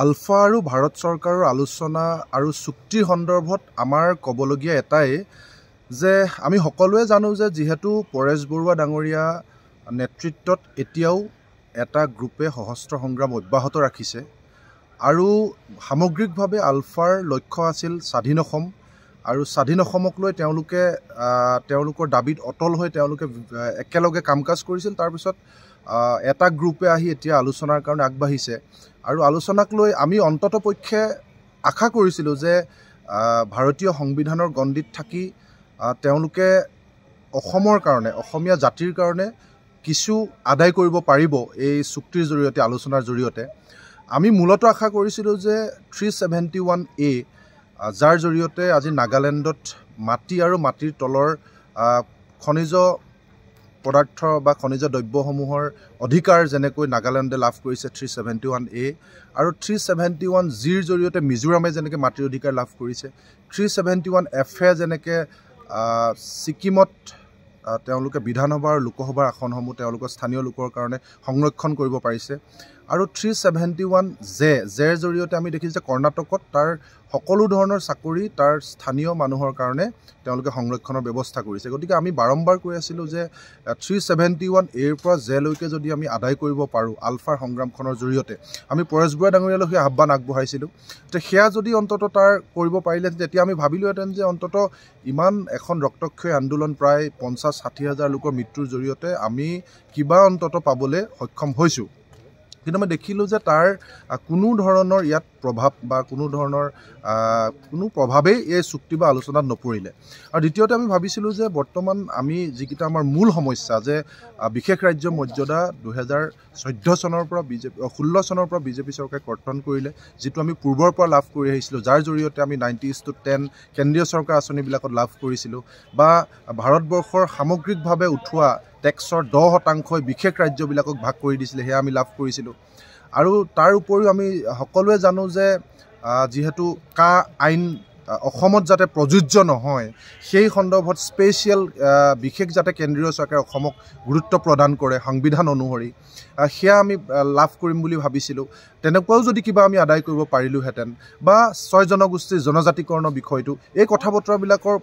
আলফা আৰু ভাৰত চৰকাৰৰ আলোচনা আৰু চুক্তিৰ সন্দৰ্ভত আমাৰ ক'বলগীয়া এটাই যে আমি সকলোৱে জানো যে যিহেতু পৰেশ বৰুৱা ডাঙৰীয়া নেতৃত্বত এতিয়াও এটা গ্ৰুপে সশস্ত্ৰ সংগ্ৰাম অব্যাহত ৰাখিছে আৰু সামগ্ৰিকভাৱে আলফাৰ লক্ষ্য আছিল স্বাধীন অসম আৰু স্বাধীন অসমক লৈ তেওঁলোকৰ দাবীত অটল হৈ তেওঁলোকে একেলগে কাম কাজ কৰিছিল। তাৰপিছত এটা গ্ৰুপে আহি এতিয়া আলোচনাৰ কাৰণে আগবাঢ়িছে আৰু আলোচনাক লৈ আমি অন্ততপক্ষে আশা কৰিছিলোঁ যে ভাৰতীয় সংবিধানৰ গণ্ডিত থাকি তেওঁলোকে অসমৰ কাৰণে অসমীয়া জাতিৰ কাৰণে কিছু আদায় কৰিব পাৰিব এই চুক্তিৰ জৰিয়তে আলোচনাৰ জৰিয়তে। আমি মূলত আশা কৰিছিলোঁ যে 371A যাৰ জৰিয়তে আজি নাগালেণ্ডত মাটি আৰু মাটিৰ তলৰ খনিজ পদাৰ্থ বা খনিজ দ্ৰব্যসমূহৰ অধিকাৰ যেনেকৈ নাগালেণ্ডে লাভ কৰিছে 371A আৰু 371Gৰ জৰিয়তে মিজোৰামে যেনেকৈ মাটিৰ অধিকাৰ লাভ কৰিছে, 371Fে যেনেকৈ ছিকিমত তেওঁলোকে বিধানসভা আৰু লোকসভাৰ আসনসমূহ তেওঁলোকৰ স্থানীয় লোকৰ কাৰণে সংৰক্ষণ কৰিব পাৰিছে আৰু 371Jৰ জৰিয়তে আমি দেখিছোঁ যে কৰ্ণাটকত তাৰ সকলো ধৰণৰ চাকৰি তাৰ স্থানীয় মানুহৰ কাৰণে তেওঁলোকে সংৰক্ষণৰ ব্যৱস্থা কৰিছে। গতিকে আমি বাৰম্বাৰ কৈ আছিলোঁ যে 371Aৰ পৰা জেলৈকে যদি আমি আদায় কৰিব পাৰোঁ আলফাৰ সংগ্ৰামখনৰ জৰিয়তে, আমি পৰেশ বৰুৱা ডাঙৰীয়ালৈ সেই আহ্বান আগবঢ়াইছিলোঁ যে সেয়া যদি অন্ততঃ তাৰ কৰিব পাৰিলে তেতিয়া আমি ভাবিলোহেঁতেন যে অন্ততঃ ইমান এখন ৰক্তক্ষয়ী আন্দোলন প্ৰায় 50-60 হাজাৰ লোকৰ মৃত্যুৰ জৰিয়তে আমি কিবা অন্ততঃ পাবলৈ সক্ষম হৈছোঁ। কিন্তু আমি দেখিলোঁ যে তাৰ কোনো ধৰণৰ ইয়াত প্ৰভাৱ বা কোনো প্ৰভাৱেই এই চুক্তি বা আলোচনাত নপৰিলে। আৰু দ্বিতীয়তে আমি ভাবিছিলোঁ যে বৰ্তমান আমি যিকেইটা আমাৰ মূল সমস্যা যে বিশেষ ৰাজ্য মৰ্যাদা 2014 চনৰ পৰা 16 চনৰ পৰা বিজেপি চৰকাৰে কৰ্তন কৰিলে, যিটো আমি পূৰ্বৰ পৰা লাভ কৰি আহিছিলোঁ, যাৰ জৰিয়তে আমি 90:10 কেন্দ্ৰীয় চৰকাৰ আঁচনিবিলাকত লাভ কৰিছিলোঁ বা ভাৰতবৰ্ষৰ সামগ্ৰিকভাৱে উঠোৱা টেক্সৰ 10% বিশেষ ৰাজ্যবিলাকক ভাগ কৰি দিছিলে, সেয়া আমি লাভ কৰিছিলোঁ। আৰু তাৰ উপৰিও আমি সকলোৱে জানো যে যিহেতু আইন অসমত যাতে প্ৰযোজ্য নহয় সেই সন্দৰ্ভত স্পেচিয়েল বিশেষ যাতে কেন্দ্ৰীয় চৰকাৰে অসমক গুৰুত্ব প্ৰদান কৰে সংবিধান অনুসৰি, সেয়া আমি লাভ কৰিম বুলি ভাবিছিলোঁ। তেনেকুৱাও যদি কিবা আমি আদায় কৰিব পাৰিলোহেঁতেন বা 6 জনগোষ্ঠীৰ জনজাতিকৰণৰ বিষয়টো, এই কথা বতৰাবিলাকৰ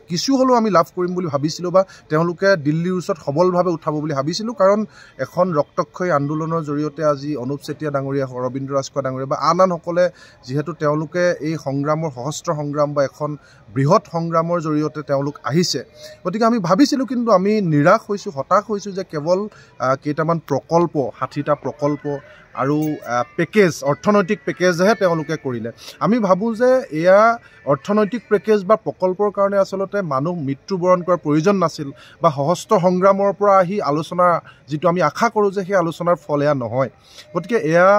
কিছু হ'লেও আমি লাভ কৰিম বুলি ভাবিছিলোঁ বা তেওঁলোকে দিল্লীৰ ওচৰত সবলভাৱে উঠাব বুলি ভাবিছিলোঁ। কাৰণ এখন ৰক্তক্ষয়ী আন্দোলনৰ জৰিয়তে আজি অনুপ চেতিয়া ডাঙৰীয়া, অৰবিন্দ ৰাজখোৱা ডাঙৰীয়া বা আনসকলে যিহেতু তেওঁলোকে এই সংগ্ৰামৰ সহস্ৰ সংগ্ৰাম বা এখন বৃহৎ সংগ্ৰামৰ জৰিয়তে তেওঁলোক আহিছে, গতিকে আমি ভাবিছিলোঁ, কিন্তু আমি নিৰাশ হৈছোঁ, হতাশ হৈছোঁ যে কেৱল কেইটামান প্ৰকল্প, 60টা প্ৰকল্প আৰু পেকেজ, অৰ্থনৈতিক পেকেজহে তেওঁলোকে কৰিলে। আমি ভাবোঁ যে এয়া অৰ্থনৈতিক পেকেজ বা প্ৰকল্পৰ কাৰণে আচলতে মানুহ মৃত্যুবৰণ কৰাৰ প্ৰয়োজন নাছিল বা সহস্ৰ সংগ্ৰামৰ পৰা আহি আলোচনা যিটো আমি আশা কৰোঁ যে সেই আলোচনাৰ ফল এয়া নহয়। গতিকে এয়া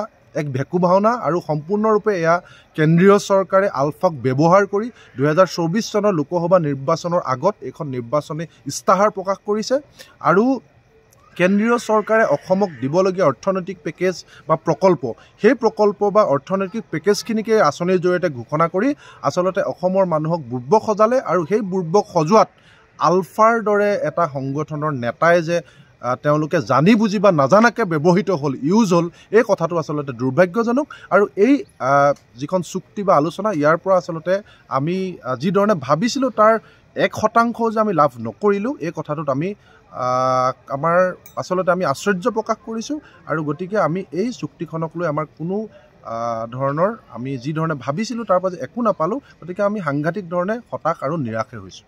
এক ভেকু ভাওনা আৰু সম্পূৰ্ণৰূপে এয়া কেন্দ্ৰীয় চৰকাৰে আলফাক ব্যৱহাৰ কৰি 2024 চনৰ লোকসভা নিৰ্বাচনৰ আগত এইখন নিৰ্বাচনী ইস্তাহাৰ প্ৰকাশ কৰিছে আৰু কেন্দ্ৰীয় চৰকাৰে অসমক দিবলগীয়া অৰ্থনৈতিক পেকেজ বা প্ৰকল্প, সেই প্ৰকল্প বা অৰ্থনৈতিক পেকেজখিনিকে আঁচনিৰ জৰিয়তে ঘোষণা কৰি আচলতে অসমৰ মানুহক বুৰ্বক সজালে আৰু সেই বুৰ্বক সজোৱাত আলফাৰ দৰে এটা সংগঠনৰ নেতাই যে তেওঁলোকে জানি বুজি বা নাজানাকৈ ব্যৱহৃত হ'ল, ইউজ হ'ল, এই কথাটো আচলতে দুৰ্ভাগ্যজনক। আৰু এই যিখন চুক্তি বা আলোচনা, ইয়াৰ পৰা আচলতে আমি যিধৰণে ভাবিছিলোঁ তাৰ 1% যে আমি লাভ নকৰিলোঁ, এই কথাটোত আমি আচলতে আমি আশ্চৰ্য প্ৰকাশ কৰিছোঁ। আৰু গতিকে আমি এই চুক্তিখনক লৈ আমাৰ কোনো ধৰণৰ আমি যি ধৰণে ভাবিছিলোঁ তাৰ পৰা একো নাপালোঁ, গতিকে আমি সাংঘাতিক ধৰণে হতাশ আৰু নিৰাশে হৈছোঁ।